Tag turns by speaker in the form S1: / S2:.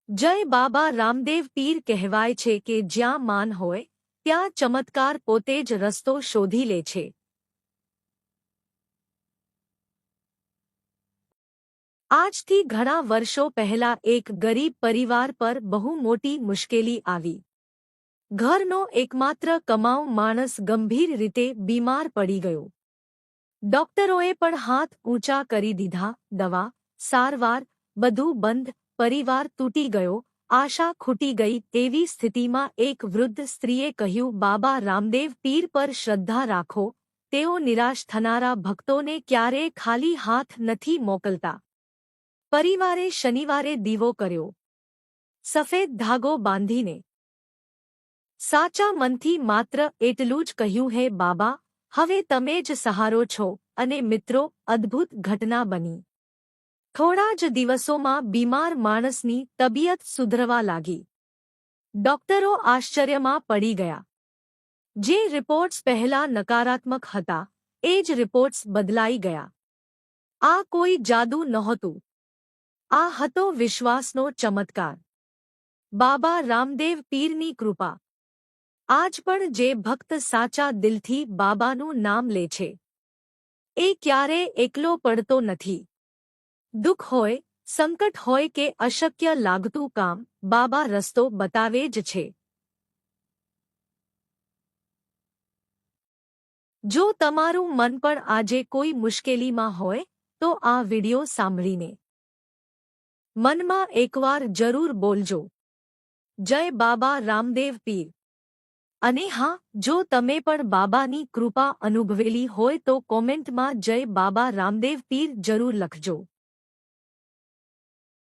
S1: જય બાબા રામદેવ પીર કહેવાય છે કે જ્યાં માન હોય ત્યાં ચમત્કાર પોતે જ રસ્તો શોધી લે છે। આજથી ઘણા વર્ષો પહેલા એક ગરીબ પરિવાર પર બહુ મોટી મુશ્કેલી આવી। ઘરનો એકમાત્ર કમાઉ માણસ ગંભીર રીતે બીમાર પડી ગયો। ડોક્ટરોએ પણ હાથ ઊંચા કરી દીધા। દવા, સારવાર બધું બંધ। પરિવાર તૂટી ગયો। આશા ખૂટી ગઈ। એવી સ્થિતિમાં એક વૃદ્ધ સ્ત્રીએ કહ્યું, બાબા રામદેવ પીર પર શ્રદ્ધા રાખો। તેઓ નિરાશ થનારા ભક્તોને ક્યારેય ખાલી હાથ નથી મોકલતા। પરિવારે શનિવારે દીવો કર્યો, સફેદ ધાગો બાંધીને સાચા મનથી માત્ર એટલું જ કહ્યું, હે બાબા, હવે તમે જ સહારો છો। અને મિત્રો, અદ્ભુત ઘટના બની। થોડા જ દિવસોમાં બીમાર માણસની તબિયત સુધરવા લાગી। ડોક્ટરો આશ્ચર્યમાં પડી ગયા। જે રિપોર્ટ્સ પહેલા નકારાત્મક હતા એ જ રિપોર્ટ્સ બદલાઈ ગયા। આ કોઈ જાદુ નહોતું, આ હતો વિશ્વાસનો ચમત્કાર। બાબા રામદેવ પીરની કૃપા। આજ પણ જે ભક્ત સાચા દિલથી બાબાનું નામ લે છે એ ક્યારેય એકલો પડતો નથી। દુઃખ હોય, સંકટ હોય કે અશક્ય લાગતું કામ, બાબા રસ્તો બતાવે જ છે। જો તમારું મન પણ આજે કોઈ મુશ્કેલીમાં હોય તો આ વિડિયો સાંભળીને મનમાં એકવાર જરૂર બોલજો, જય બાબા રામદેવ પીર। અને હા, જો તમે પણ બાબાની કૃપા અનુભવેલી હોય તો કોમેન્ટમાં જય બાબા રામદેવ પીર જરૂર લખજો।